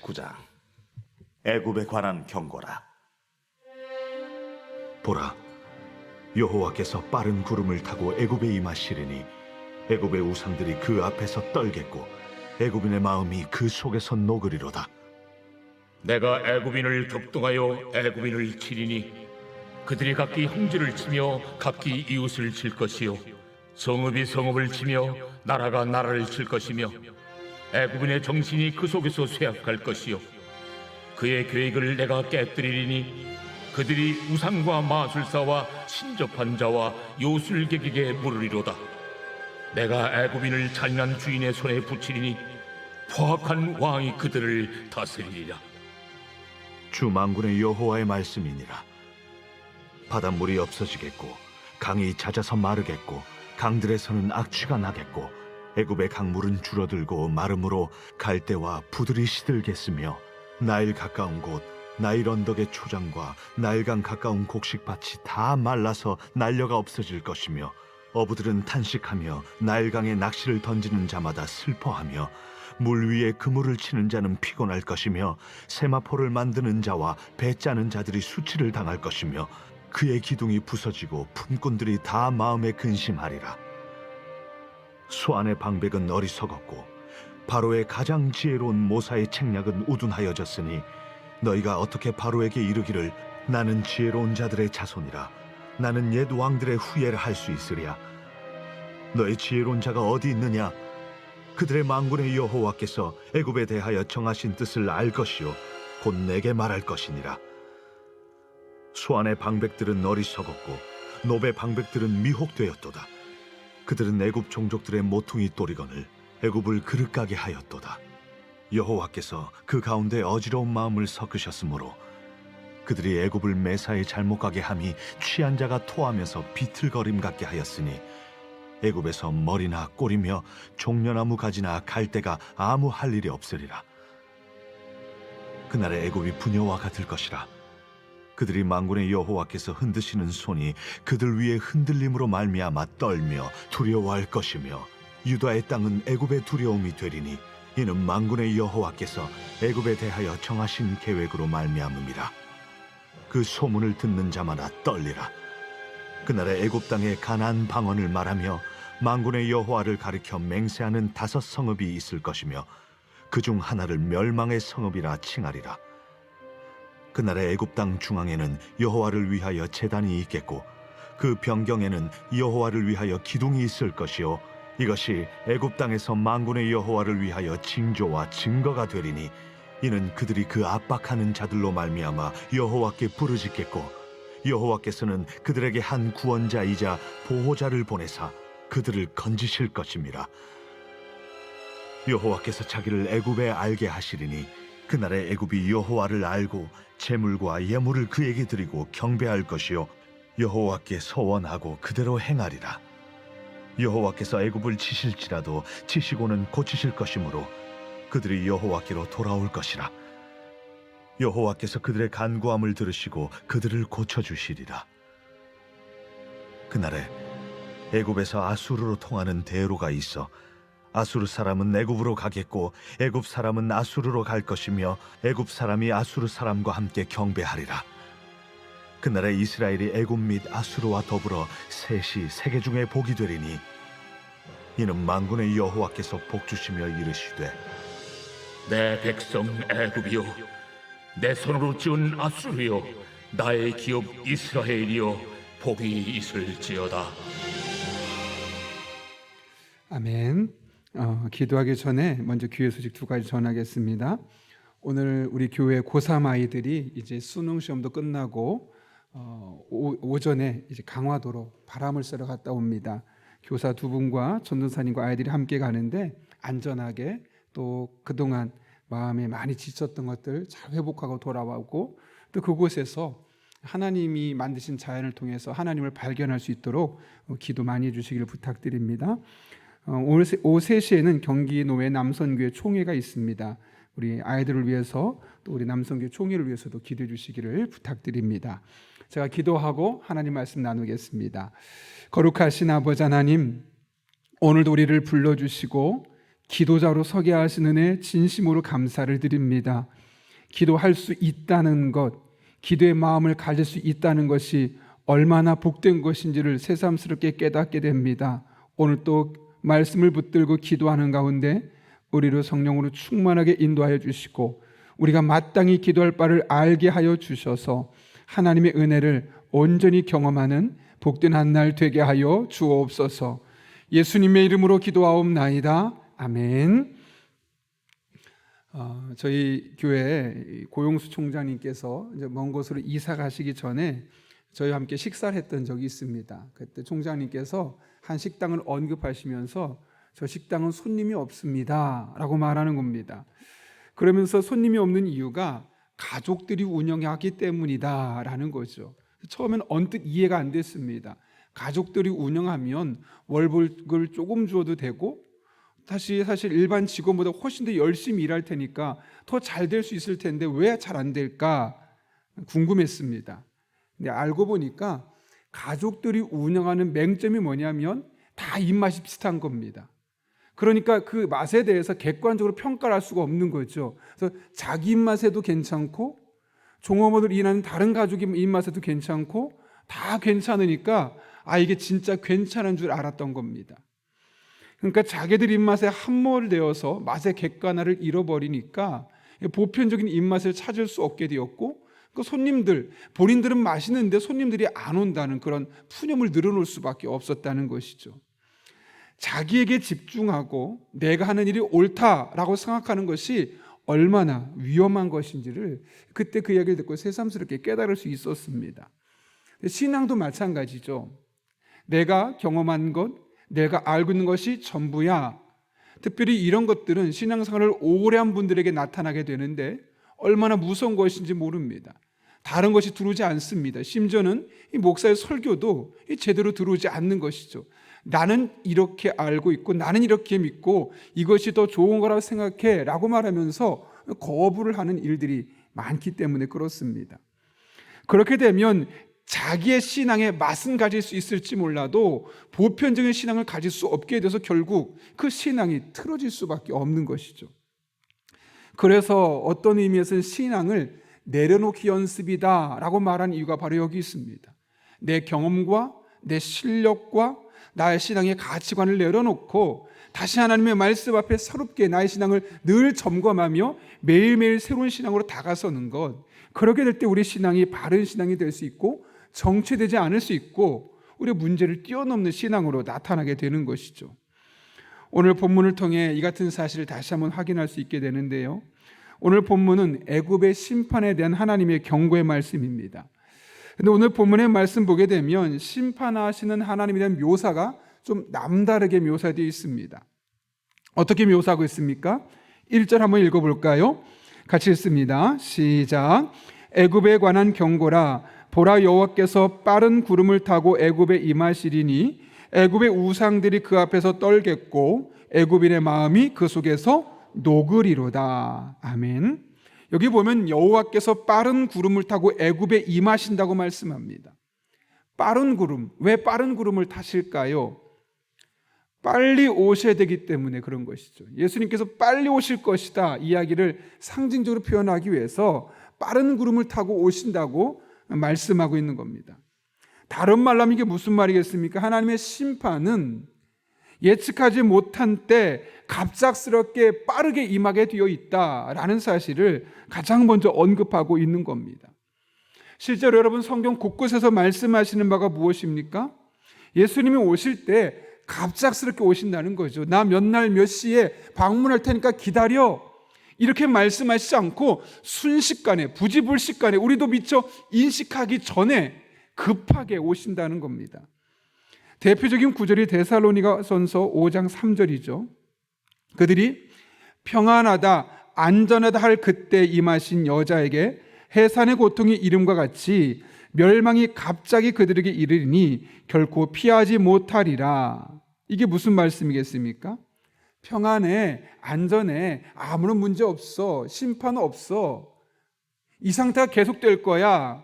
19장. 애굽에 관한 경고라. 보라, 여호와께서 빠른 구름을 타고 애굽에 임하시리니 애굽의 우상들이 그 앞에서 떨겠고 애굽인의 마음이 그 속에서 녹으리로다. 내가 애굽인을 격동하여 애굽인을 치리니 그들이 각기 형제를 치며 각기 이웃을 칠 것이요 성읍이 성읍을 치며 나라가 나라를 칠 것이며 애굽인의 정신이 그 속에서 쇠약할 것이요 그의 계획을 내가 깨뜨리리니 그들이 우상과 마술사와 신접한 자와 요술객에게 물으리로다. 내가 애굽인을 잔인한 주인의 손에 붙이리니 포악한 왕이 그들을 다스리리라. 주 만군의 여호와의 말씀이니라. 바닷물이 없어지겠고 강이 잦아서 마르겠고 강들에서는 악취가 나겠고 애굽의 강물은 줄어들고 마름으로 갈대와 부들이 시들겠으며 나일 가까운 곳 나일 언덕의 초장과 나일강 가까운 곡식밭이 다 말라서 날려가 없어질 것이며 어부들은 탄식하며 나일강에 낚시를 던지는 자마다 슬퍼하며 물 위에 그물을 치는 자는 피곤할 것이며 세마포를 만드는 자와 배 짜는 자들이 수치를 당할 것이며 그의 기둥이 부서지고 품꾼들이 다 마음에 근심하리라. 수안의 방백은 어리석었고 바로의 가장 지혜로운 모사의 책략은 우둔하여졌으니 너희가 어떻게 바로에게 이르기를 나는 지혜로운 자들의 자손이라 나는 옛 왕들의 후예를 할 수 있으랴. 너희 지혜로운 자가 어디 있느냐? 그들의 만군의 여호와께서 애굽에 대하여 정하신 뜻을 알 것이요 곧 내게 말할 것이니라. 수안의 방백들은 어리석었고 노베 방백들은 미혹되었도다. 그들은 애굽 종족들의 모퉁이 또리건을 애굽을 그릇가게 하였도다. 여호와께서 그 가운데 어지러운 마음을 섞으셨으므로 그들이 애굽을 매사에 잘못 가게 함이 취한 자가 토하면서 비틀거림 같게 하였으니 애굽에서 머리나 꼬리며 종려나무 가지나 갈대가 아무 할 일이 없으리라. 그날에 애굽이 부녀와 같을 것이라. 그들이 만군의 여호와께서 흔드시는 손이 그들 위에 흔들림으로 말미암아 떨며 두려워할 것이며 유다의 땅은 애굽의 두려움이 되리니 이는 만군의 여호와께서 애굽에 대하여 정하신 계획으로 말미암음이라. 그 소문을 듣는 자마다 떨리라. 그날에 애굽 땅에 가나안 방언을 말하며 만군의 여호와를 가리켜 맹세하는 5 성읍이 있을 것이며 그중 하나를 멸망의 성읍이라 칭하리라. 그날에 애굽 땅 중앙에는 여호와를 위하여 제단이 있겠고 그 변경에는 여호와를 위하여 기둥이 있을 것이요 이것이 애굽 땅에서 만군의 여호와를 위하여 징조와 증거가 되리니 이는 그들이 그 압박하는 자들로 말미암아 여호와께 부르짖겠고 여호와께서는 그들에게 한 구원자이자 보호자를 보내사 그들을 건지실 것입니다. 여호와께서 자기를 애굽에 알게 하시리니 그날에 애굽이 여호와를 알고 제물과 예물을 그에게 드리고 경배할 것이요 여호와께 서원하고 그대로 행하리라. 여호와께서 애굽을 치실지라도 치시고는 고치실 것이므로 그들이 여호와께로 돌아올 것이라. 여호와께서 그들의 간구함을 들으시고 그들을 고쳐주시리라. 그날에 애굽에서 아수르로 통하는 대로가 있어 아수르 사람은 애굽으로 가겠고 애굽 사람은 아수르로 갈 것이며 애굽 사람이 아수르 사람과 함께 경배하리라. 그날에 이스라엘이 애굽 및 아수르와 더불어 셋이 세계 중에 복이 되리니 이는 만군의 여호와께서 복주시며 이르시되 내 백성 애굽이여 내 손으로 지은 아수르여 나의 기업 이스라엘이여 복이 있을지어다. 아멘. 기도하기 전에 먼저 귀의 소식 2가지 전하겠습니다. 오늘 우리 교회 고3 아이들이 이제 수능 시험도 끝나고 오전에 이제 강화도로 바람을 쐬러 갔다 옵니다. 교사 2분과 전도사님과 아이들이 함께 가는데 안전하게 또 그동안 마음에 많이 지쳤던 것들 잘 회복하고 돌아오고 또 그곳에서 하나님이 만드신 자연을 통해서 하나님을 발견할 수 있도록 기도 많이 해주시기를 부탁드립니다. 오늘 오후 3시에는 경기 노회 남선교회 총회가 있습니다. 우리 아이들을 위해서 또 우리 남선교회 총회를 위해서도 기도해 주시기를 부탁드립니다. 제가 기도하고 하나님 말씀 나누겠습니다. 거룩하신 아버지 하나님, 오늘도 우리를 불러주시고 기도자로 서게 하신 은혜 진심으로 감사를 드립니다. 기도할 수 있다는 것, 기도의 마음을 가질 수 있다는 것이 얼마나 복된 것인지를 새삼스럽게 깨닫게 됩니다. 오늘 또 말씀을 붙들고 기도하는 가운데 우리를 성령으로 충만하게 인도하여 주시고 우리가 마땅히 기도할 바를 알게 하여 주셔서 하나님의 은혜를 온전히 경험하는 복된 한 날 되게 하여 주옵소서. 예수님의 이름으로 기도하옵나이다. 아멘. 저희 교회 고용수 총장님께서 이제 먼 곳으로 이사 가시기 전에 저희와 함께 식사를 했던 적이 있습니다. 그때 총장님께서 한 식당을 언급하시면서 저 식당은 손님이 없습니다 라고 말하는 겁니다. 그러면서 손님이 없는 이유가 가족들이 운영하기 때문이다 라는 거죠. 처음엔 언뜻 이해가 안 됐습니다. 가족들이 운영하면 월급을 조금 주어도 되고 사실 일반 직원보다 훨씬 더 열심히 일할 테니까 더 잘 될 수 있을 텐데 왜 잘 안 될까 궁금했습니다. 근데 알고 보니까 가족들이 운영하는 맹점이 뭐냐면 다 입맛이 비슷한 겁니다. 그러니까 그 맛에 대해서 객관적으로 평가를 할 수가 없는 거죠. 그래서 자기 입맛에도 괜찮고 종업원으로 일하는 다른 가족의 입맛에도 괜찮고 다 괜찮으니까 이게 진짜 괜찮은 줄 알았던 겁니다. 그러니까 자기들 입맛에 함몰되어서 맛의 객관화를 잃어버리니까 보편적인 입맛을 찾을 수 없게 되었고 그 손님들, 본인들은 맛있는데 손님들이 안 온다는 그런 푸념을 늘어놓을 수밖에 없었다는 것이죠. 자기에게 집중하고 내가 하는 일이 옳다라고 생각하는 것이 얼마나 위험한 것인지를 그때 그 이야기를 듣고 새삼스럽게 깨달을 수 있었습니다. 신앙도 마찬가지죠. 내가 경험한 것, 내가 알고 있는 것이 전부야. 특별히 이런 것들은 신앙생활을 오래 한 분들에게 나타나게 되는데 얼마나 무서운 것인지 모릅니다. 다른 것이 들어오지 않습니다. 심지어는 이 목사의 설교도 제대로 들어오지 않는 것이죠. 나는 이렇게 알고 있고 나는 이렇게 믿고 이것이 더 좋은 거라고 생각해 라고 말하면서 거부를 하는 일들이 많기 때문에 그렇습니다. 그렇게 되면 자기의 신앙의 맛은 가질 수 있을지 몰라도 보편적인 신앙을 가질 수 없게 돼서 결국 그 신앙이 틀어질 수밖에 없는 것이죠. 그래서 어떤 의미에서는 신앙을 내려놓기 연습이다라고 말한 이유가 바로 여기 있습니다. 내 경험과 내 실력과 나의 신앙의 가치관을 내려놓고 다시 하나님의 말씀 앞에 새롭게 나의 신앙을 늘 점검하며 매일매일 새로운 신앙으로 다가서는 것, 그렇게 될 때 우리 신앙이 바른 신앙이 될 수 있고 정체되지 않을 수 있고 우리의 문제를 뛰어넘는 신앙으로 나타나게 되는 것이죠. 오늘 본문을 통해 이 같은 사실을 다시 한번 확인할 수 있게 되는데요. 오늘 본문은 애굽의 심판에 대한 하나님의 경고의 말씀입니다. 그런데 오늘 본문의 말씀 보게 되면 심판하시는 하나님에 대한 묘사가 좀 남다르게 묘사되어 있습니다. 어떻게 묘사하고 있습니까? 1절 한번 읽어볼까요? 같이 읽습니다. 시작. 애굽에 관한 경고라. 보라, 여호와께서 빠른 구름을 타고 애굽에 임하시리니 애굽의 우상들이 그 앞에서 떨겠고 애굽인의 마음이 그 속에서 녹으리로다. 아멘. 여기 보면 여호와께서 빠른 구름을 타고 애굽에 임하신다고 말씀합니다. 빠른 구름, 왜 빠른 구름을 타실까요? 빨리 오셔야 되기 때문에 그런 것이죠. 예수님께서 빨리 오실 것이다 이야기를 상징적으로 표현하기 위해서 빠른 구름을 타고 오신다고 말씀하고 있는 겁니다. 다른 말로 하면 이게 무슨 말이겠습니까? 하나님의 심판은 예측하지 못한 때 갑작스럽게 빠르게 임하게 되어 있다라는 사실을 가장 먼저 언급하고 있는 겁니다. 실제로 여러분 성경 곳곳에서 말씀하시는 바가 무엇입니까? 예수님이 오실 때 갑작스럽게 오신다는 거죠. 나 몇 날 몇 시에 방문할 테니까 기다려. 이렇게 말씀하시지 않고 순식간에 부지불식간에 우리도 미처 인식하기 전에 급하게 오신다는 겁니다. 대표적인 구절이 데살로니가전서 5장 3절이죠. 그들이 평안하다 안전하다 할 그때 임하신 여자에게 해산의 고통이 이름과 같이 멸망이 갑자기 그들에게 이르리니 결코 피하지 못하리라. 이게 무슨 말씀이겠습니까? 평안해, 안전해, 아무런 문제 없어, 심판 없어, 이 상태가 계속될 거야.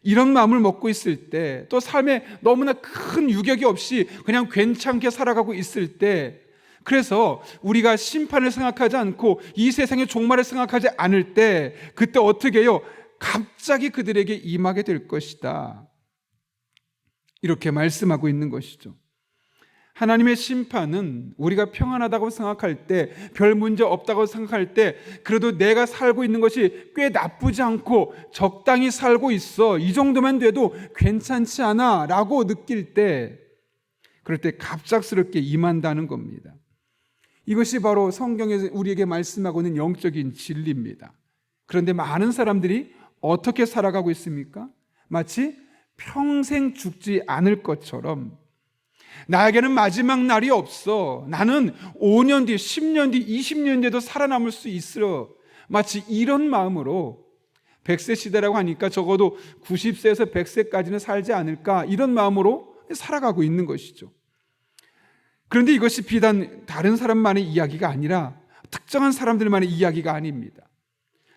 이런 마음을 먹고 있을 때, 또 삶에 너무나 큰 유격이 없이 그냥 괜찮게 살아가고 있을 때 그래서 우리가 심판을 생각하지 않고 이 세상의 종말을 생각하지 않을 때 그때 어떻게 해요? 갑자기 그들에게 임하게 될 것이다. 이렇게 말씀하고 있는 것이죠. 하나님의 심판은 우리가 평안하다고 생각할 때, 별 문제 없다고 생각할 때, 그래도 내가 살고 있는 것이 꽤 나쁘지 않고 적당히 살고 있어, 이 정도만 돼도 괜찮지 않아 라고 느낄 때, 그럴 때 갑작스럽게 임한다는 겁니다. 이것이 바로 성경에서 우리에게 말씀하고 있는 영적인 진리입니다. 그런데 많은 사람들이 어떻게 살아가고 있습니까? 마치 평생 죽지 않을 것처럼, 나에게는 마지막 날이 없어, 나는 5년 뒤, 10년 뒤, 20년 뒤에도 살아남을 수 있어, 마치 이런 마음으로 100세 시대라고 하니까 적어도 90세에서 100세까지는 살지 않을까, 이런 마음으로 살아가고 있는 것이죠. 그런데 이것이 비단 다른 사람만의 이야기가 아니라 특정한 사람들만의 이야기가 아닙니다.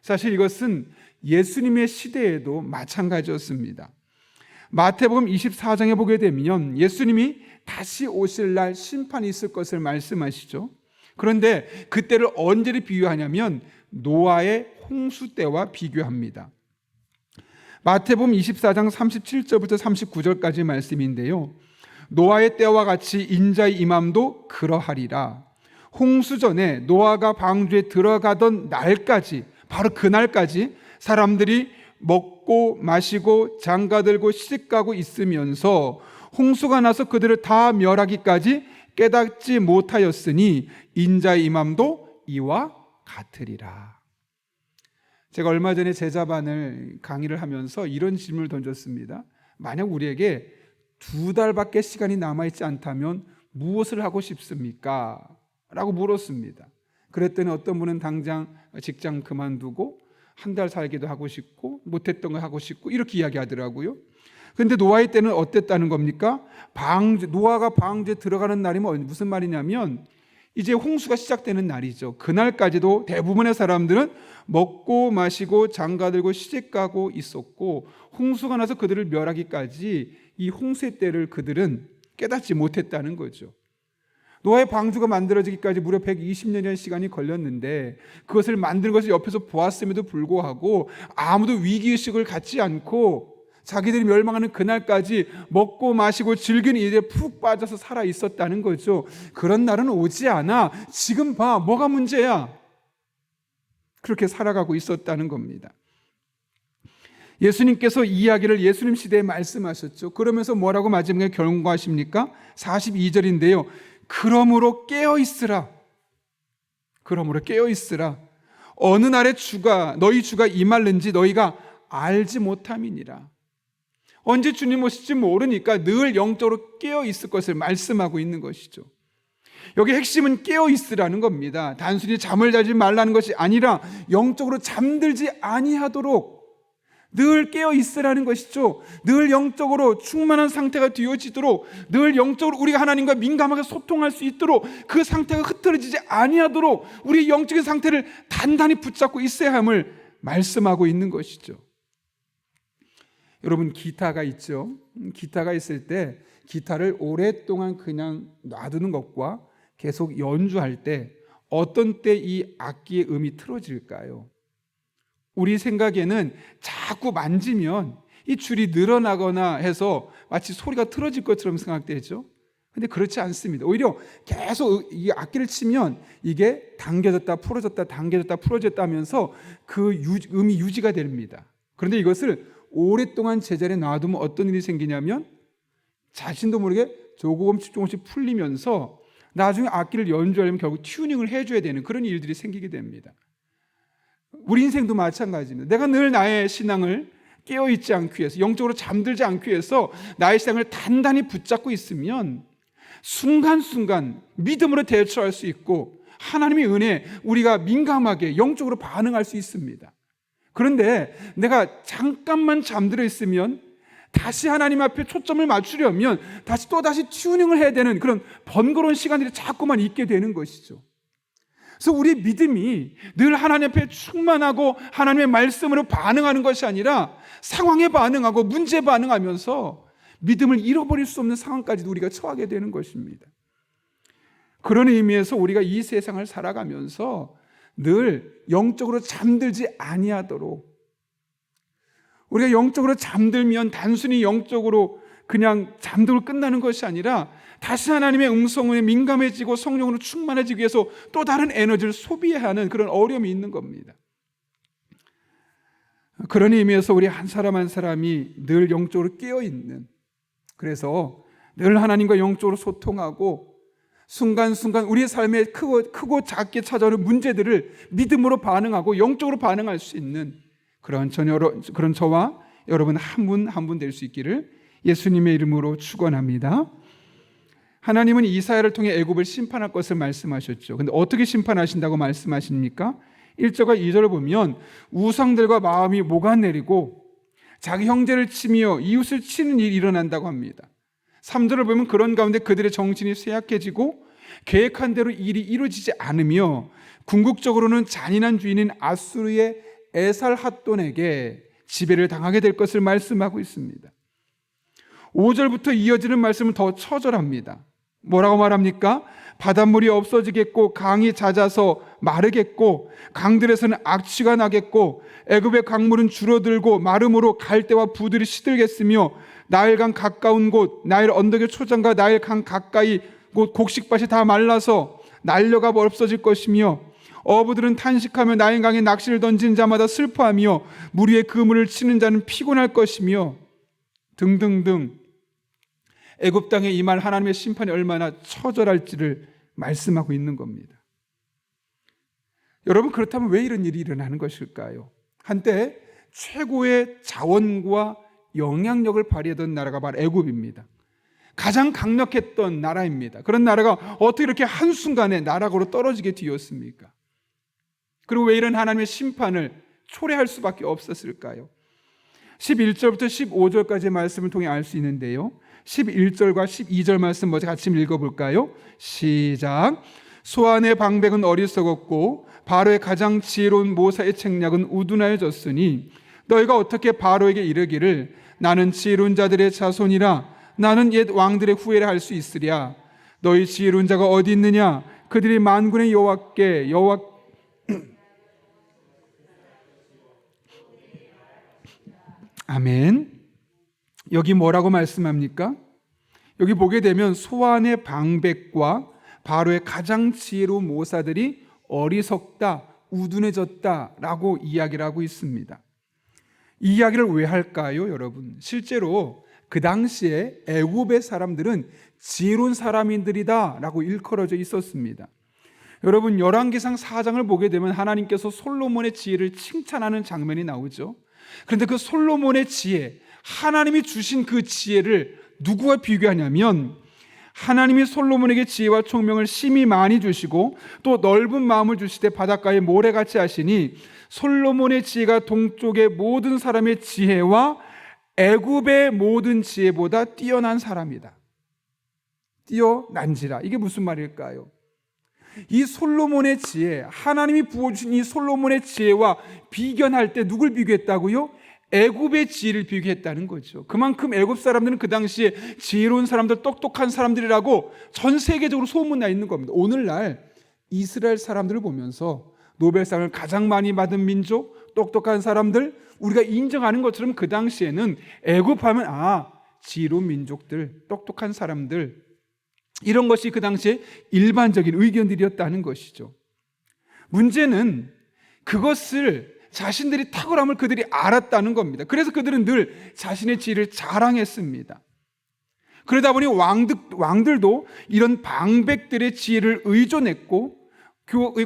사실 이것은 예수님의 시대에도 마찬가지였습니다. 마태복음 24장에 보게 되면 예수님이 다시 오실 날 심판이 있을 것을 말씀하시죠. 그런데 그때를 언제를 비유하냐면 노아의 홍수 때와 비교합니다. 마태복음 24장 37절부터 39절까지 말씀인데요. 노아의 때와 같이 인자의 임함도 그러하리라. 홍수 전에 노아가 방주에 들어가던 날까지, 바로 그날까지 사람들이 먹고 마시고 장가들고 시집가고 있으면서 홍수가 나서 그들을 다 멸하기까지 깨닫지 못하였으니 인자의 임함도 이와 같으리라. 제가 얼마 전에 제자반을 강의를 하면서 이런 질문을 던졌습니다. 만약 우리에게 2달밖에 시간이 남아있지 않다면 무엇을 하고 싶습니까? 라고 물었습니다. 그랬더니 어떤 분은 당장 직장 그만두고 한 달 살기도 하고 싶고 못했던 거 하고 싶고 이렇게 이야기하더라고요. 그런데 노아의 때는 어땠다는 겁니까? 노아가 방주에 들어가는 날이 무슨 말이냐면 이제 홍수가 시작되는 날이죠. 그날까지도 대부분의 사람들은 먹고 마시고 장가들고 시집가고 있었고, 홍수가 나서 그들을 멸하기까지 이 홍수의 때를 그들은 깨닫지 못했다는 거죠. 노아의 방주가 만들어지기까지 무려 120년이라는 시간이 걸렸는데 그것을 만드는 것을 옆에서 보았음에도 불구하고 아무도 위기의식을 갖지 않고 자기들이 멸망하는 그날까지 먹고 마시고 즐기는 일에 푹 빠져서 살아 있었다는 거죠. 그런 날은 오지 않아. 지금 봐, 뭐가 문제야? 그렇게 살아가고 있었다는 겁니다. 예수님께서 이 이야기를 예수님 시대에 말씀하셨죠. 그러면서 뭐라고 마지막에 경고하십니까? 42절인데요. 그러므로 깨어있으라. 그러므로 깨어있으라. 어느 날에 너희 주가 임할는지 너희가 알지 못함이니라. 언제 주님 오실지 모르니까 늘 영적으로 깨어있을 것을 말씀하고 있는 것이죠. 여기 핵심은 깨어있으라는 겁니다. 단순히 잠을 자지 말라는 것이 아니라 영적으로 잠들지 아니하도록 늘 깨어있으라는 것이죠. 늘 영적으로 충만한 상태가 되어지도록, 늘 영적으로 우리가 하나님과 민감하게 소통할 수 있도록, 그 상태가 흐트러지지 아니하도록 우리 영적인 상태를 단단히 붙잡고 있어야 함을 말씀하고 있는 것이죠. 여러분, 기타가 있죠. 기타가 있을 때 기타를 오랫동안 그냥 놔두는 것과 계속 연주할 때 어떤 때 이 악기의 음이 틀어질까요? 우리 생각에는 자꾸 만지면 이 줄이 늘어나거나 해서 마치 소리가 틀어질 것처럼 생각되죠. 근데 그렇지 않습니다. 오히려 계속 이 악기를 치면 이게 당겨졌다 풀어졌다 당겨졌다 풀어졌다 하면서 그 음이 유지가 됩니다. 그런데 이것을 오랫동안 제자리에 놔두면 어떤 일이 생기냐면 자신도 모르게 조금씩 풀리면서 나중에 악기를 연주하려면 결국 튜닝을 해줘야 되는 그런 일들이 생기게 됩니다. 우리 인생도 마찬가지입니다. 내가 늘 나의 신앙을 깨어있지 않기 위해서, 영적으로 잠들지 않기 위해서 나의 신앙을 단단히 붙잡고 있으면 순간순간 믿음으로 대처할 수 있고 하나님의 은혜에 우리가 민감하게 영적으로 반응할 수 있습니다. 그런데 내가 잠깐만 잠들어 있으면 다시 하나님 앞에 초점을 맞추려면 또다시 튜닝을 해야 되는 그런 번거로운 시간들이 자꾸만 있게 되는 것이죠. 그래서 우리 믿음이 늘 하나님 앞에 충만하고 하나님의 말씀으로 반응하는 것이 아니라 상황에 반응하고 문제에 반응하면서 믿음을 잃어버릴 수 없는 상황까지도 우리가 처하게 되는 것입니다. 그런 의미에서 우리가 이 세상을 살아가면서 늘 영적으로 잠들지 아니하도록, 우리가 영적으로 잠들면 단순히 영적으로 그냥 잠들고 끝나는 것이 아니라 다시 하나님의 음성에 민감해지고 성령으로 충만해지기 위해서 또 다른 에너지를 소비해야 하는 그런 어려움이 있는 겁니다. 그런 의미에서 우리 한 사람 한 사람이 늘 영적으로 깨어있는, 그래서 늘 하나님과 영적으로 소통하고 순간순간 우리의 삶에 크고 작게 찾아오는 문제들을 믿음으로 반응하고 영적으로 반응할 수 있는 그런 저와 여러분 한 분 한 분 될 수 있기를 예수님의 이름으로 축원합니다. 하나님은 이사야를 통해 애굽을 심판할 것을 말씀하셨죠. 근데 어떻게 심판하신다고 말씀하십니까? 1절과 2절을 보면 우상들과 마음이 녹아내리고 자기 형제를 치며 이웃을 치는 일이 일어난다고 합니다. 3절을 보면 그런 가운데 그들의 정신이 쇠약해지고 계획한 대로 일이 이루어지지 않으며 궁극적으로는 잔인한 주인인 아수르의 에살핫돈에게 지배를 당하게 될 것을 말씀하고 있습니다. 5절부터 이어지는 말씀은 더 처절합니다. 뭐라고 말합니까? 바닷물이 없어지겠고 강이 잦아서 마르겠고 강들에서는 악취가 나겠고 애굽의 강물은 줄어들고 마름으로 갈대와 부들이 시들겠으며 나일강 가까운 곳, 나일 언덕의 초장과 나일강 가까이 곳 곡식밭이 다 말라서 날려가 없어질 것이며 어부들은 탄식하며 나일강에 낚시를 던진 자마다 슬퍼하며 물 위에 그물을 치는 자는 피곤할 것이며 등등등. 애굽 땅에 임할 하나님의 심판이 얼마나 처절할지를 말씀하고 있는 겁니다. 여러분, 그렇다면 왜 이런 일이 일어나는 것일까요? 한때 최고의 자원과 영향력을 발휘하던 나라가 바로 애굽입니다. 가장 강력했던 나라입니다. 그런 나라가 어떻게 이렇게 한순간에 나락으로 떨어지게 되었습니까? 그리고 왜 이런 하나님의 심판을 초래할 수밖에 없었을까요? 11절부터 15절까지의 말씀을 통해 알 수 있는데요, 11절과 12절 말씀 먼저 같이 읽어볼까요? 시작. 소안의 방백은 어리석었고 바로의 가장 지혜로운 모사의 책략은 우둔하여졌으니 너희가 어떻게 바로에게 이르기를 나는 지혜로운 자들의 자손이라 나는 옛 왕들의 후예를 할 수 있으랴. 너희 지혜로운 자가 어디 있느냐? 그들이 만군의 여호와께 아멘. 여기 뭐라고 말씀합니까? 여기 보게 되면 소안의 방백과 바로의 가장 지혜로운 모사들이 어리석다, 우둔해졌다라고 이야기를 하고 있습니다. 이 이야기를 왜 할까요, 여러분? 실제로 그 당시에 애굽의 사람들은 지혜로운 사람들이다라고 일컬어져 있었습니다. 여러분, 열왕기상 4장을 보게 되면 하나님께서 솔로몬의 지혜를 칭찬하는 장면이 나오죠. 그런데 그 솔로몬의 지혜, 하나님이 주신 그 지혜를 누구와 비교하냐면 하나님이 솔로몬에게 지혜와 총명을 심히 많이 주시고 또 넓은 마음을 주시되 바닷가에 모래같이 하시니 솔로몬의 지혜가 동쪽의 모든 사람의 지혜와 애굽의 모든 지혜보다 뛰어난 사람이다. 뛰어난지라. 이게 무슨 말일까요? 이 솔로몬의 지혜, 하나님이 부어주신 이 솔로몬의 지혜와 비견할 때 누굴 비교했다고요? 애굽의 지혜를 비교했다는 거죠. 그만큼 애굽 사람들은 그 당시에 지혜로운 사람들, 똑똑한 사람들이라고 전 세계적으로 소문나 있는 겁니다. 오늘날 이스라엘 사람들을 보면서 노벨상을 가장 많이 받은 민족, 똑똑한 사람들, 우리가 인정하는 것처럼 그 당시에는 애굽하면 지혜로운 민족들, 똑똑한 사람들, 이런 것이 그 당시에 일반적인 의견들이었다는 것이죠. 문제는 그것을 자신들이 탁월함을 그들이 알았다는 겁니다. 그래서 그들은 늘 자신의 지혜를 자랑했습니다. 그러다 보니 왕들도 이런 방백들의 지혜를 의존했고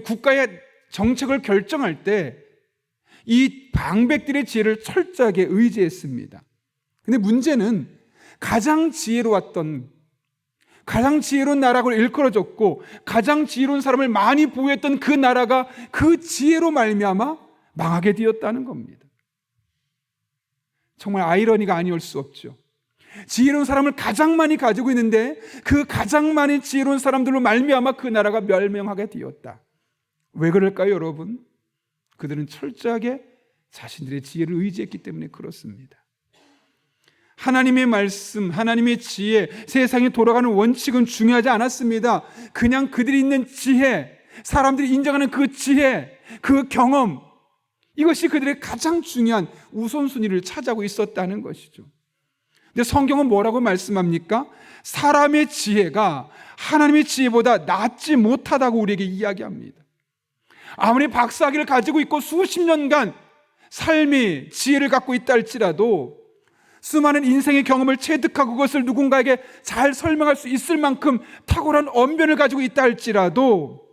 국가의 정책을 결정할 때 이 방백들의 지혜를 철저하게 의지했습니다. 근데 문제는 가장 지혜로운 나라고 일컬어졌고 가장 지혜로운 사람을 많이 보호했던 그 나라가 그 지혜로 말미암아 망하게 되었다는 겁니다. 정말 아이러니가 아니올 수 없죠. 지혜로운 사람을 가장 많이 가지고 있는데 그 가장 많이 지혜로운 사람들로 말미암아 그 나라가 멸망하게 되었다. 왜 그럴까요, 여러분? 그들은 철저하게 자신들의 지혜를 의지했기 때문에 그렇습니다. 하나님의 말씀, 하나님의 지혜, 세상이 돌아가는 원칙은 중요하지 않았습니다. 그냥 그들이 있는 지혜, 사람들이 인정하는 그 지혜, 그 경험, 이것이 그들의 가장 중요한 우선순위를 차지하고 있었다는 것이죠. 근데 성경은 뭐라고 말씀합니까? 사람의 지혜가 하나님의 지혜보다 낫지 못하다고 우리에게 이야기합니다. 아무리 박사학위를 가지고 있고 수십 년간 삶의 지혜를 갖고 있다 할지라도, 수많은 인생의 경험을 체득하고 그것을 누군가에게 잘 설명할 수 있을 만큼 탁월한 언변을 가지고 있다 할지라도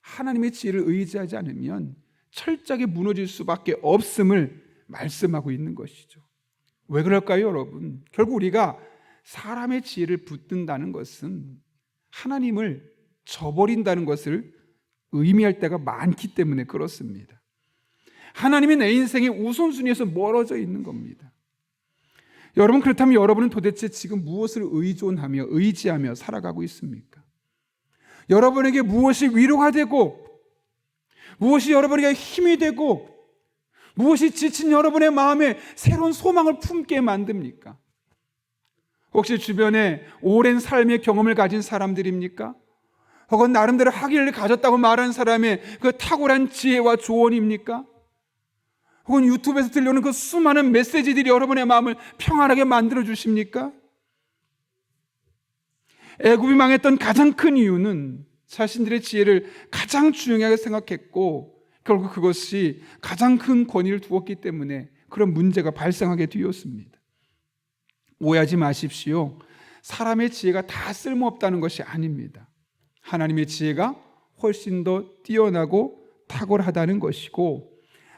하나님의 지혜를 의지하지 않으면 철저하게 무너질 수밖에 없음을 말씀하고 있는 것이죠. 왜 그럴까요, 여러분? 결국 우리가 사람의 지혜를 붙든다는 것은 하나님을 저버린다는 것을 의미할 때가 많기 때문에 그렇습니다. 하나님이 내 인생의 우선순위에서 멀어져 있는 겁니다. 여러분, 그렇다면 여러분은 도대체 지금 무엇을 의지하며 살아가고 있습니까? 여러분에게 무엇이 위로가 되고, 무엇이 여러분에게 힘이 되고, 무엇이 지친 여러분의 마음에 새로운 소망을 품게 만듭니까? 혹시 주변에 오랜 삶의 경험을 가진 사람들입니까? 혹은 나름대로 학위를 가졌다고 말하는 사람의 그 탁월한 지혜와 조언입니까? 혹은 유튜브에서 들려오는 그 수많은 메시지들이 여러분의 마음을 평안하게 만들어 주십니까? 애굽이 망했던 가장 큰 이유는 자신들의 지혜를 가장 중요하게 생각했고, 결국 그것이 가장 큰 권위를 두었기 때문에 그런 문제가 발생하게 되었습니다. 오해하지 마십시오. 사람의 지혜가 다 쓸모없다는 것이 아닙니다. 하나님의 지혜가 훨씬 더 뛰어나고 탁월하다는 것이고,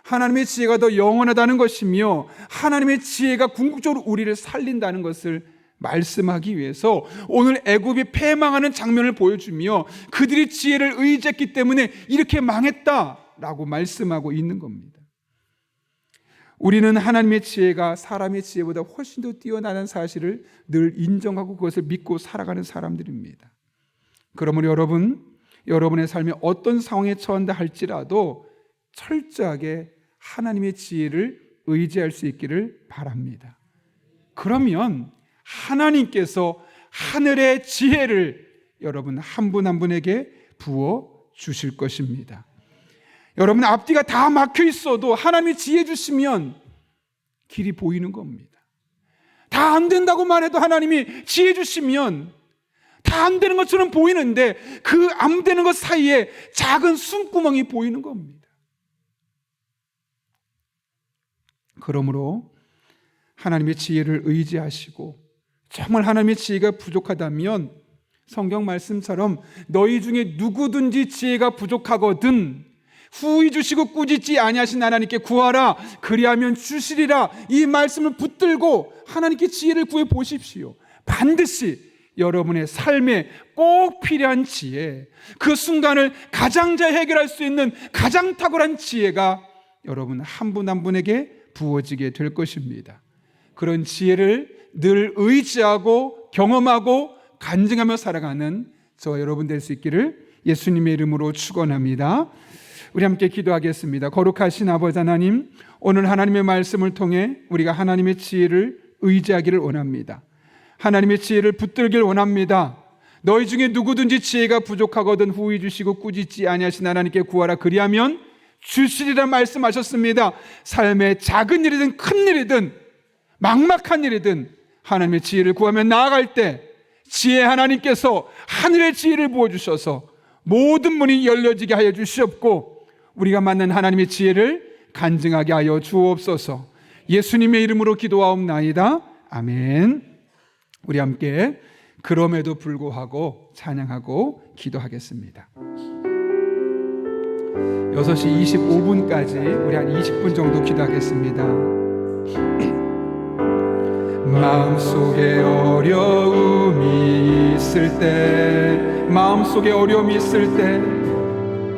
하나님의 지혜가 더 영원하다는 것이며, 하나님의 지혜가 궁극적으로 우리를 살린다는 것을 말씀하기 위해서 오늘 애굽이 패망하는 장면을 보여주며 그들이 지혜를 의지했기 때문에 이렇게 망했다라고 말씀하고 있는 겁니다. 우리는 하나님의 지혜가 사람의 지혜보다 훨씬 더 뛰어나다는 사실을 늘 인정하고 그것을 믿고 살아가는 사람들입니다. 그러므로 여러분의 삶에 어떤 상황에 처한다 할지라도 철저하게 하나님의 지혜를 의지할 수 있기를 바랍니다. 그러면 하나님께서 하늘의 지혜를 여러분 한 분 한 분에게 부어 주실 것입니다. 여러분 앞뒤가 다 막혀 있어도 하나님이 지혜 주시면 길이 보이는 겁니다. 다 안 된다고 말해도 하나님이 지혜 주시면 다 안 되는 것처럼 보이는데 그 안 되는 것 사이에 작은 숨구멍이 보이는 겁니다. 그러므로 하나님의 지혜를 의지하시고, 정말 하나님의 지혜가 부족하다면 성경 말씀처럼 너희 중에 누구든지 지혜가 부족하거든 후히 주시고 꾸짖지 아니하신 하나님께 구하라 그리하면 주시리라, 이 말씀을 붙들고 하나님께 지혜를 구해 보십시오. 반드시 여러분의 삶에 꼭 필요한 지혜, 그 순간을 가장 잘 해결할 수 있는 가장 탁월한 지혜가 여러분 한 분 한 분에게 부어지게 될 것입니다. 그런 지혜를 늘 의지하고 경험하고 간증하며 살아가는 저와 여러분 될 수 있기를 예수님의 이름으로 축원합니다. 우리 함께 기도하겠습니다. 거룩하신 아버지 하나님, 오늘 하나님의 말씀을 통해 우리가 하나님의 지혜를 의지하기를 원합니다. 하나님의 지혜를 붙들길 원합니다. 너희 중에 누구든지 지혜가 부족하거든 후히 주시고 꾸짖지 아니하신 하나님께 구하라 그리하면 주시리라 말씀하셨습니다. 삶의 작은 일이든 큰 일이든 막막한 일이든 하나님의 지혜를 구하며 나아갈 때 지혜 하나님께서 하늘의 지혜를 부어주셔서 모든 문이 열려지게 하여 주시옵고 우리가 만난 하나님의 지혜를 간증하게 하여 주옵소서. 예수님의 이름으로 기도하옵나이다. 아멘. 우리 함께 그럼에도 불구하고 찬양하고 기도하겠습니다. 6시 25분까지 우리 한 20분 정도 기도하겠습니다. 마음속에 어려움이 있을 때, 마음속에 어려움이 있을 때,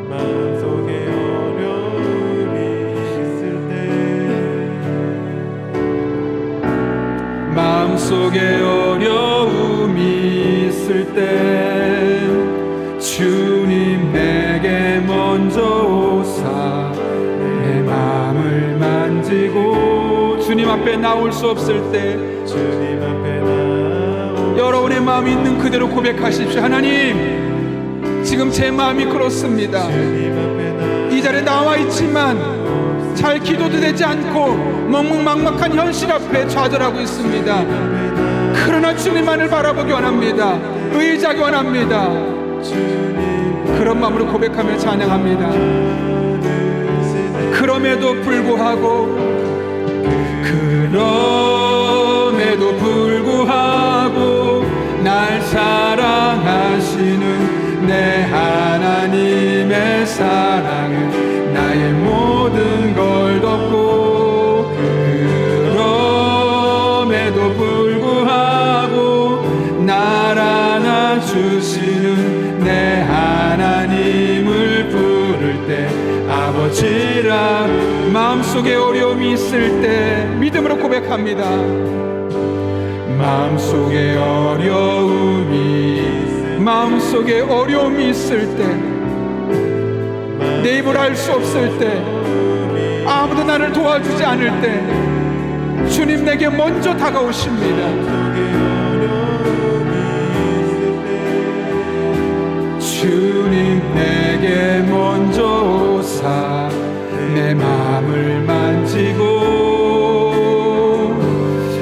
마음속에 어려움이 있을 때, 마음속에 어려움이 있을 때 주님 내게 먼저 오사 내 마음을 만지고 주님 앞에 나올 수 없을 때 주님 앞에 나오 여러분의 마음이 있는 그대로 고백하십시오. 하나님, 지금 제 마음이 그렇습니다. 주님 앞에 나오 이 자리에 나와 있지만 잘 기도도 되지 않고 막막한 현실 앞에 좌절하고 있습니다. 그러나 주님만을 바라보기 원합니다. 의지하기 원합니다. 그런 마음으로 고백하며 찬양합니다. 그럼에도 불구하고 날 사랑하시는 내 하나님의 사랑은 나의 모든 걸 덮고, 그럼에도 불구하고 날 안아주시는 내 하나님을 부를 때 아버지라. 마음속에 어려움이 있을 때 믿음으로 고백합니다. 마음속에 어려움이 있을 때, 내 입을 알 수 없을 때, 아무도 나를 도와주지 않을 때 주님 내게 먼저 다가오십니다. 주님 내게 먼저 오사 내 마음을 만지고,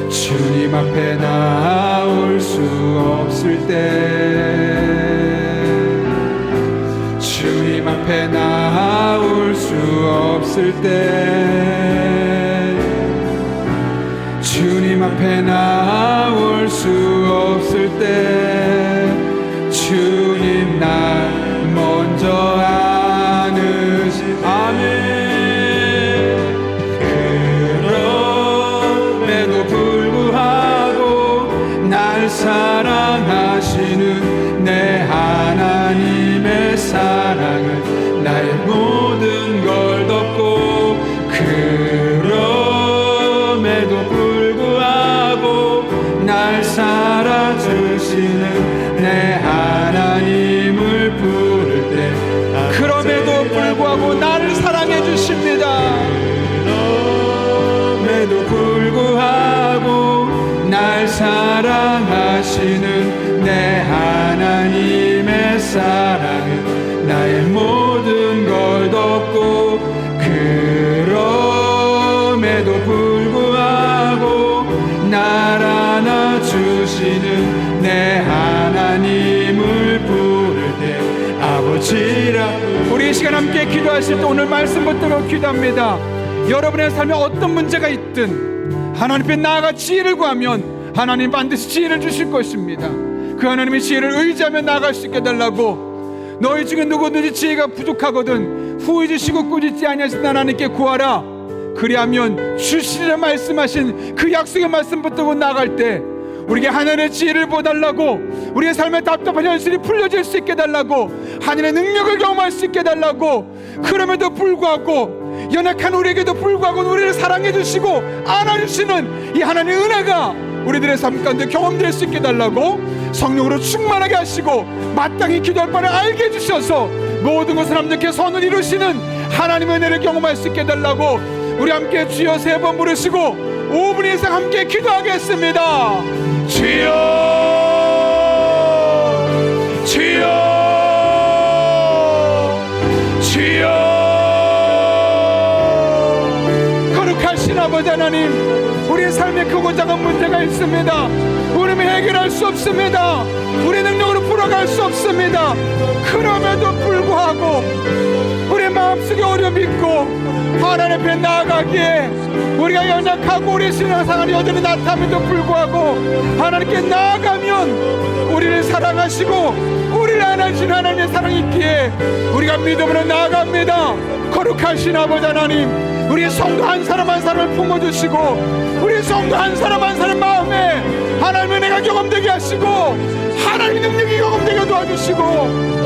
주님 앞에 나올 수 없을 때, 주님 앞에 나올 수 없을 때, 주님 앞에 나올 수 없을 때, 주님 날 먼저 안으시. 아멘. 그럼에도 불구하고 날 사랑하시는 내 하나님의 사랑은 나의 모든 걸 덮고, 그럼에도 불구하고 날 살아주시는 내 하나님을 부를 때, 그럼에도 불구하고 나를 사랑해 주십니다. 그럼에도 불구하고 날 사랑하시는 내 하나님의 사랑은 나의 모든 걸 덮고, 그럼에도 불구하고 날 안아주시는 내 하나님을 부를 때 아버지라. 우리 이 시간 함께 기도하실 때 오늘 말씀 붙들고 기도합니다. 여러분의 삶에 어떤 문제가 있든 하나님 앞에 나아가 지혜를 구하면 하나님 반드시 지혜를 주실 것입니다. 그 하나님의 지혜를 의지하며 나아갈 수 있게 해달라고. 너희 중에 누구든지 지혜가 부족하거든 후회지시고 꾸짖지 아니하신 하나님께 구하라. 그리하면 주시리라 말씀하신 그 약속의 말씀 붙들고 나아갈 때 우리에게 하늘의 지혜를 보달라고, 우리의 삶의 답답한 현실이 풀려질 수 있게 해달라고, 하늘의 능력을 경험할 수 있게 해달라고. 그럼에도 불구하고 연약한 우리에게도 불구하고 우리를 사랑해 주시고 안아주시는 이 하나님의 은혜가 우리들의 삶 가운데 경험될 수 있게 해달라고. 성령으로 충만하게 하시고 마땅히 기도할 바를 알게 해주셔서 모든 것을 함께 선을 이루시는 하나님의 은혜를 경험할 수 있게 해달라고. 우리 함께 주여 3번 부르시고 5분 이상 함께 기도하겠습니다. 주여, 주여, 주여. 거룩하신 아버지 하나님, 우리의 삶에 크고 작은 문제가 있습니다. 우리는 해결할 수 없습니다. 우리 능력으로 풀어갈 수 없습니다. 그럼에도 불구하고 우리의 마음속에 어려움이 있고 하나님 앞에 나아가기에 우리가 연약하고 우리의 신앙생활이 여전히 나타남에도 불구하고 하나님께 나아가면 우리를 사랑하시고 우리를 안아주신 하나님의 사랑이 있기에 우리가 믿음으로 나아갑니다. 거룩하신 아버지 하나님, 우리 성도 한 사람 한 사람을 품어주시고 우리 성도 한 사람 한 사람 마음에 하나님의 은혜가 경험되게 하시고 하나님의 능력이 경험되게 도와주시고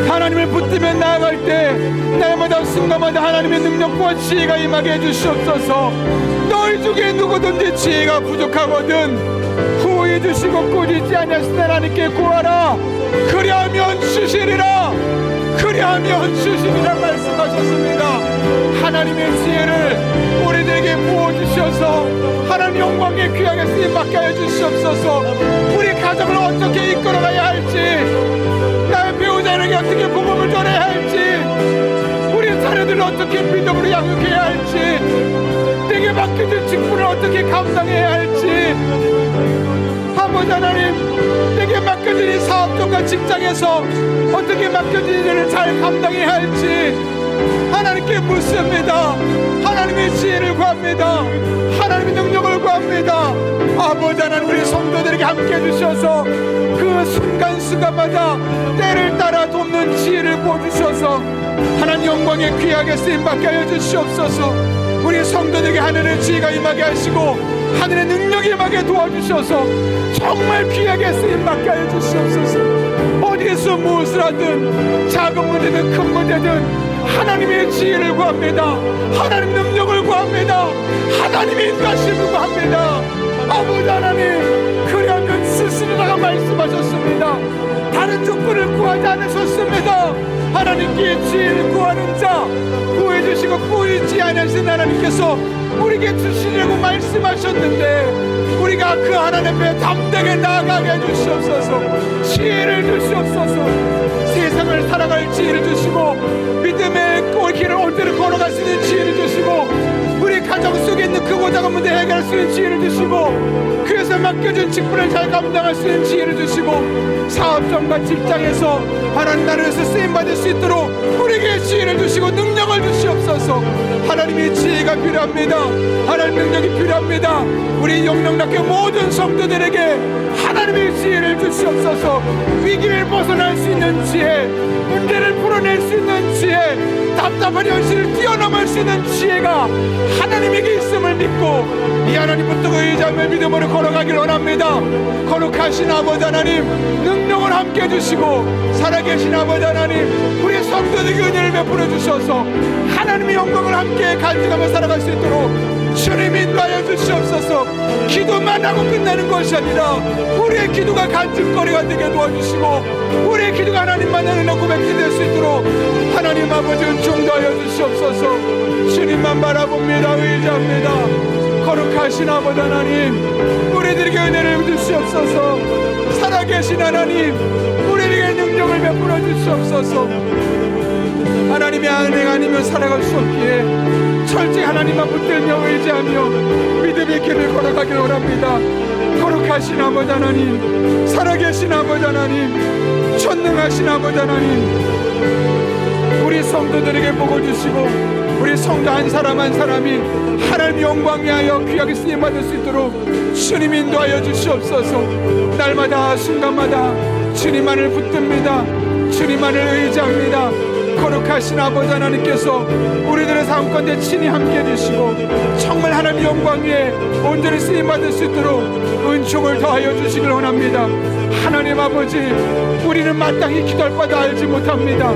하나님을 붙들며 나아갈 때 날마다 순간마다 하나님의 능력과 지혜가 임하게 해주시옵소서. 너희 중에 누구든지 지혜가 부족하거든 후회해 주시고 꾸짖지 아니하신 하나님께 구하라. 그리하면 주시리라. 그리하면 주시리라 말씀하셨습니다. 하나님의 지혜를 우리들에게 우리에게 부어주셔서 하나님 영광의 귀하게 쓰임받게 하여 주시옵소서. 우리 가정을 어떻게 이끌어가야 할지, 나의 배우자에게 어떻게 복음을 전해야 할지, 우리 자녀들을 어떻게 믿음으로 양육해야 할지, 내게 맡겨진 직분을 어떻게 감당해야 할지, 아버지 하나님, 내게 맡겨진 이 사업장과 직장에서 어떻게 맡겨진 일을 잘 감당해야 할지 하나님께 묻습니다. 하나님의 지혜를 구합니다. 하나님의 능력을 구합니다. 아버지 하나님, 우리 성도들에게 함께 해주셔서 그 순간순간마다 때를 따라 돕는 지혜를 부어주셔서 하나님 영광에 귀하게 쓰임받게 하여 주시옵소서. 우리 성도들에게 하늘의 지혜가 임하게 하시고 하늘의 능력이 임하게 도와주셔서 정말 귀하게 쓰임받게 하여 주시옵소서. 어디에서 무엇을 하든 작은 문제든 큰 문제든 하나님의 지혜를 구합니다. 하나님 능력을 구합니다. 하나님의 인도하심을 구합니다. 아버지 하나님, 그리하면 스스로가 말씀하셨습니다. 다른 조건을 구하지 않으셨습니다. 하나님께 지혜를 구하는 자 구해주시고 구하지 않으신 하나님께서 우리에게 주시려고 말씀하셨는데 우리가 그 하나님 앞에 담대하게 나아가게 해주시옵소서. 지혜를 주시옵소서. 세상을 살아갈 지혜를 주시고 믿음의 길을 온전히 걸어갈 수 있는 지혜를 주시고 우리 가정 속에 있는 크고 작은 문제 해결할 수 있는 지혜를 주시고 그에서 맡겨진 직분을 잘 감당할 수 있는 지혜를 주시고 사업장과 직장에서 하나님 나라에서 쓰임받을 수 있도록 우리에게 지혜를 주시고 능력을 주시옵소서. 하나님의 지혜가 필요합니다. 하나님 능력이 필요합니다. 우리 영령답게 모든 성도들에게 하나님의 지혜를 주시옵소서. 위기를 벗어날 수 있는 지혜, 문제를 풀어낼 수 있는 지혜, 답답한 현실을 뛰어넘을 수 있는 지혜가 하나님에게 있음을 믿고 이 하나님 붙들고 의지하며 믿음으로 걸어가길 원합니다. 거룩하신 아버지 하나님, 능력을 함께 해주시고 살아계신 아버지 하나님, 우리 성도들에게 은혜를 베풀어 주셔서 하나님의 영광을 함께 간직하며 살아갈 수 있도록 주님 인도하여 주시옵소서. 기도만 하고 끝나는 것이 아니라 우리의 기도가 간증거리가 되게 도와주시고 우리의 기도가 하나님만 은혜 고백이 될 수 있도록 하나님 아버지 은총도하여 주시옵소서. 주님만 바라봅니다. 의지합니다. 거룩하신 아버지 하나님, 우리들에게 은혜를 주시옵소서. 살아계신 하나님, 우리에게 능력을 베풀어 주시옵소서. 하나님의 은혜가 아니면 살아갈 수 없기에 철저히 하나님만 붙들며 의지하며 믿음의 길을 걸어가길 원합니다. 거룩하신 아버지 하나님, 살아계신 아버지 하나님, 전능하신 아버지 하나님, 우리 성도들에게 복을 주시고 우리 성도 한 사람 한 사람이 하나님 영광 위하여 귀하게 쓰임받을 수 있도록 주님 인도하여 주시옵소서. 날마다 순간마다 주님만을 붙듭니다. 주님만을 의지합니다. 거룩하신 아버지 하나님께서 우리들의 삶 가운데 친히 함께 해주시고 정말 하나님 영광 위에 온전히 쓰임받을 수 있도록 은총을 더하여 주시길 원합니다. 하나님 아버지, 우리는 마땅히 기도할 바도 알지 못합니다.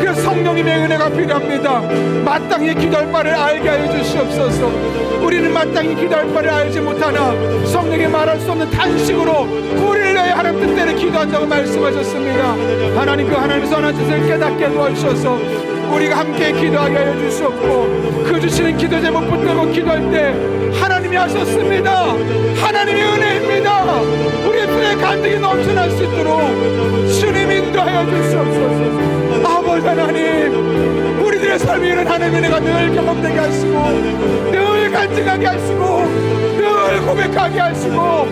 그 성령님의 은혜가 필요합니다. 마땅히 기도할 바를 알게 하여 주시옵소서. 우리는 마땅히 기도할 바를 알지 못하나 성령이 말할 수 없는 단식으로 우리를 위해 하나님 뜻대로 기도한다고 말씀하셨습니다. 하나님, 그 하나님의 선한 뜻을 깨닫게 도와주셔서 우리가 함께 기도하게 하여 주시옵고 그 주시는 기도 제목 붙들고 기도할 때 하나님이 하셨습니다. 하나님의 은혜입니다. 우리의 뜻에 간증이 넘쳐날 수 있도록 주님 인도하여 주시옵소서. 아버지 하나님, 우리들의 삶에 이런 하나님의 은혜가 늘 경험되게 하시고 늘 간증하게 하시고 늘 고백하게 하시고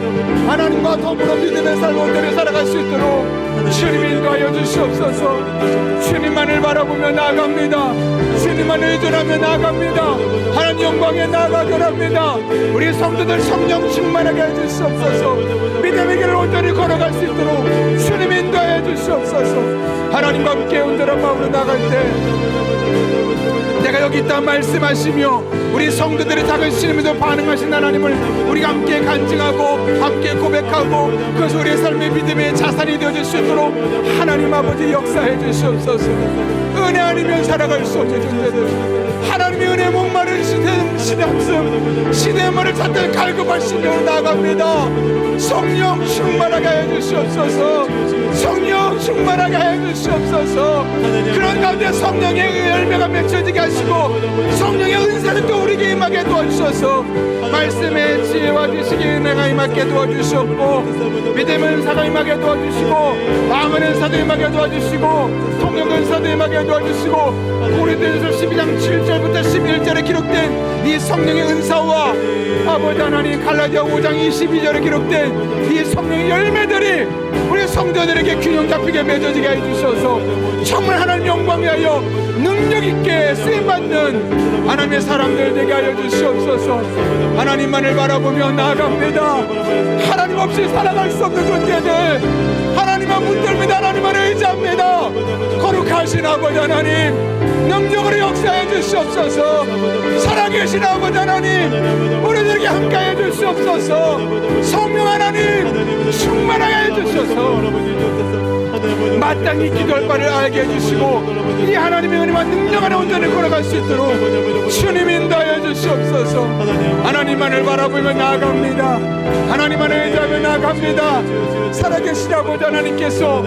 하나님과 더불어 믿음의 삶을 온전히 살아갈 수 있도록 주님 인도하여 주시옵소서. 주님만을 바라보며 나아갑니다. 주님만을 의존하며 나아갑니다. 하나님 영광에 나아가길 합니다. 우리 성도들 성령 충만하게 해주시옵소서. 믿음의 길을 온전히 걸어갈 수 있도록 주님 인도하여 주시옵소서. 하나님과 함께 온전한 마음으로 나갈 때 내가 여기 있다 말씀하시며 우리 성도들의 작은 신임에도 반응하신 하나님을 우리가 함께 간증하고 함께 고백하고 그것이 우리의 삶의 믿음의 자산이 되어질 수 있도록 하나님 아버지 역사해 주시옵소서. 은혜 아니면 살아갈 수 없는 존재들, 하나님의 은혜 목마른 시대 한숨 시대의 말을 찾다 갈급할 시대로 나아갑니다. 성령 충만하게 해 주시옵소서. 성령 충만하게 해 주시옵소서. 그런 가운데 성령의 열매가 맺혀지게 하시고 성령의 은사를 또 우리에게 임하게 도와주시옵소서. 주셔서 말씀의 지혜와 지식의 은혜가 임하게 도와주시옵고 믿음의 은사가 임하게 도와주시고 마음의 은사도 임하게 도와주시고 통역의 은사도 임하게 도와주시고 고린도전서 12장 7절부터 11절에 기록된 이 성령의 은사와 아버지 하나님 갈라디아 5장 22절에 기록된 이 성령의 열매들이 우리 성도들에게 균형 잡히게 맺어지게 해주셔서 정말 하나님 영광 위하여 능력 있게 쓰임받는 하나님의 사람들 되게 하여 주시옵소서. 하나님만을 바라보며 나아갑니다. 하나님 없이 살아갈 수 없는 존재들 하나님만 붙들며 하나님만 의지합니다. 거룩하신 아버지 하나님 능력으로 역사해 주시옵소서. 살아계신 아버지 하나님 우리들에게 함께해 주시옵소서. 성령 하나님 충만하게 해주셔서 마땅히 기도할 바를 알게 해주시고 이 하나님의 은혜와 능력 안에 온전히 걸어갈 수 있도록 주님 인도하여 주시옵소서. 하나님만을 바라보며 나아갑니다. 하나님만을 의지하며 나아갑니다. 살아계신 아버지 하나님께서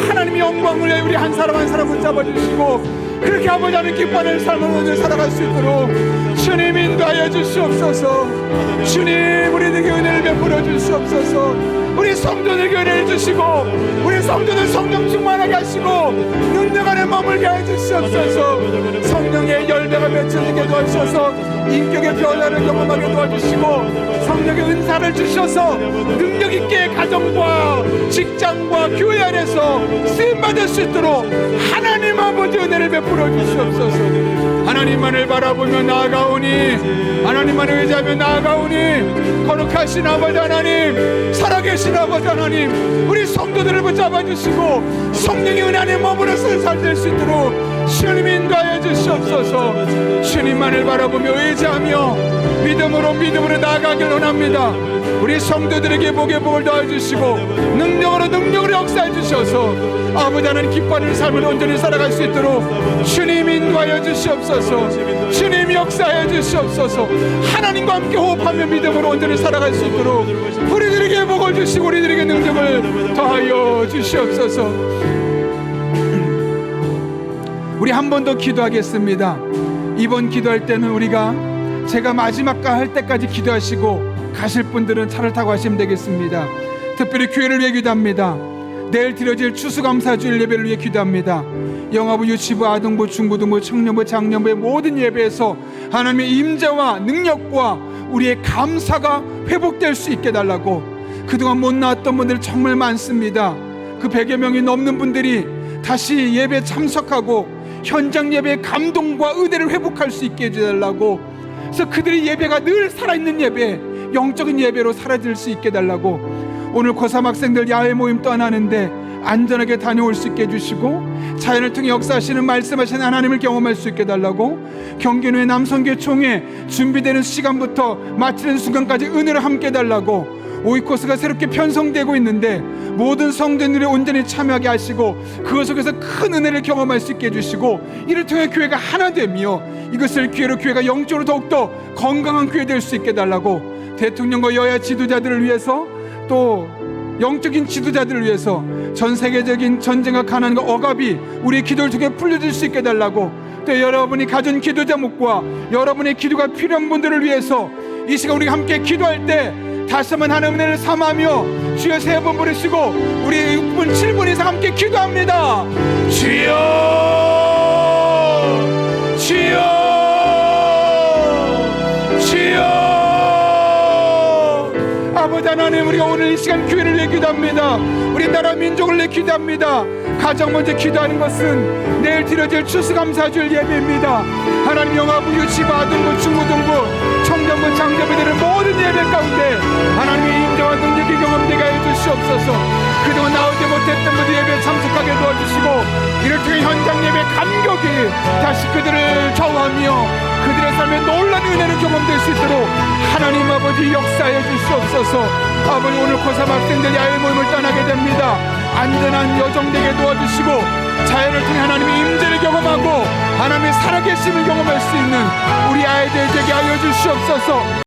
하나님의 영광을 위해 우리 한 사람 한 사람 붙잡아 주시고 그렇게 아버지 하나님 기뻐하는 삶을 오늘 살아갈 수 있도록 주님 인도하여 주시옵소서. 주님 우리에게 은혜를 베풀어 주시옵소서. 우리 성도들에게 은혜를 주시고 우리 성도들 성령 충만하게 하시고 능력 안에 머물게 해주시옵소서. 성령의 열매가 맺혀지게 도와주셔서 인격의 변화를 경험하게 도와주시고 성령의 은사를 주셔서 능력 있게 가정과 직장과 교회 안에서 쓰임받을 수 있도록 하나님 아버지 은혜를 베풀어 주시옵소서. 하나님만을 바라보며 나아가오니 하나님만을 의지하며 나아가오니 거룩하신 아버지 하나님 살아계신 아버지 하나님 우리 성도들을 붙잡아 주시고 성령의 은혜 안에 머물러서 살될 수 있도록 주님 인도하여 주시옵소서. 주님만을 바라보며 의지하며 믿음으로 나아가길 원합니다. 우리 성도들에게 복의 복을 더해주시고 능력으로 역사해 주셔서 아버지 하나님 기뻐하는 삶을 온전히 살아갈 수 있도록 주님 인도하여 주시옵소서. 주님 역사해 주시옵소서. 하나님과 함께 호흡하며 믿음으로 온전히 살아갈 수 있도록 우리들에게 복을 주시고 우리들에게 능력을 더하여 주시옵소서. 우리 한 번 더 기도하겠습니다. 이번 기도할 때는 우리가 제가 마지막가 할 때까지 기도하시고 가실 분들은 차를 타고 하시면 되겠습니다. 특별히 교회를 위해 기도합니다. 내일 드려질 추수감사주일 예배를 위해 기도합니다. 영아부, 유치부, 아동부, 중고등부, 청년부, 장년부의 모든 예배에서 하나님의 임재와 능력과 우리의 감사가 회복될 수 있게 달라고. 그동안 못 나왔던 분들 정말 많습니다. 그 100여 명이 넘는 분들이 다시 예배에 참석하고 현장 예배의 감동과 은혜를 회복할 수 있게 해달라고. 그래서 그들의 예배가 늘 살아있는 예배, 영적인 예배로 사라질 수 있게 해달라고. 오늘 고3 학생들 야외 모임 떠나는데 안전하게 다녀올 수 있게 해주시고 자연을 통해 역사하시는 말씀하시는 하나님을 경험할 수 있게 해달라고. 경기노회 남성교회 총회 준비되는 시간부터 마치는 순간까지 은혜를 함께 해달라고. 오이코스가 새롭게 편성되고 있는데 모든 성도들이 온전히 참여하게 하시고 그것 속에서 큰 은혜를 경험할 수 있게 해주시고 이를 통해 교회가 하나 되며 이것을 기회로 교회가 영적으로 더욱더 건강한 교회 될 수 있게 해달라고. 대통령과 여야 지도자들을 위해서 또 영적인 지도자들을 위해서 전 세계적인 전쟁과 가난과 억압이 우리의 기도를 통해 풀려질 수 있게 해달라고. 또 여러분이 가진 기도 제목과 여러분의 기도가 필요한 분들을 위해서 이 시간 우리가 함께 기도할 때 다시 한번 하나님의 은혜를 삼하며 주여 3번 부르시고 우리 6분 7분 이상 함께 기도합니다. 주여 주여 주여. 아버지 하나님 우리가 오늘 이 시간 교회를 위해 기도합니다. 우리 나라 민족을 위해 기도합니다. 가장 먼저 기도하는 것은 내일 드려질 추수감사주일 예배입니다. 하나님 영아부, 유치부, 아동부, 중고등부, 청년부, 장년부들의 모든 예배 가운데 하나님의 임재와 능력이 경험되게 해주시옵소서. 그동안 나오지 못했던 분들 예배에 참석하게 도와주시고 이를 통해 현장 예배 감격이 다시 그들을 좌우하며 그들의 삶에 놀라운 은혜를 경험될 수 있도록 하나님 아버지 역사해 주시옵소서. 아버지 오늘 고3 학생들 야외 모임을 떠나게 됩니다. 안전한 여정 되게 도와주시고 자연을 통해 하나님의 임재를 경험하고 하나님의 살아계심을 경험할 수 있는 우리 아이들 되게 하여 주시옵소서.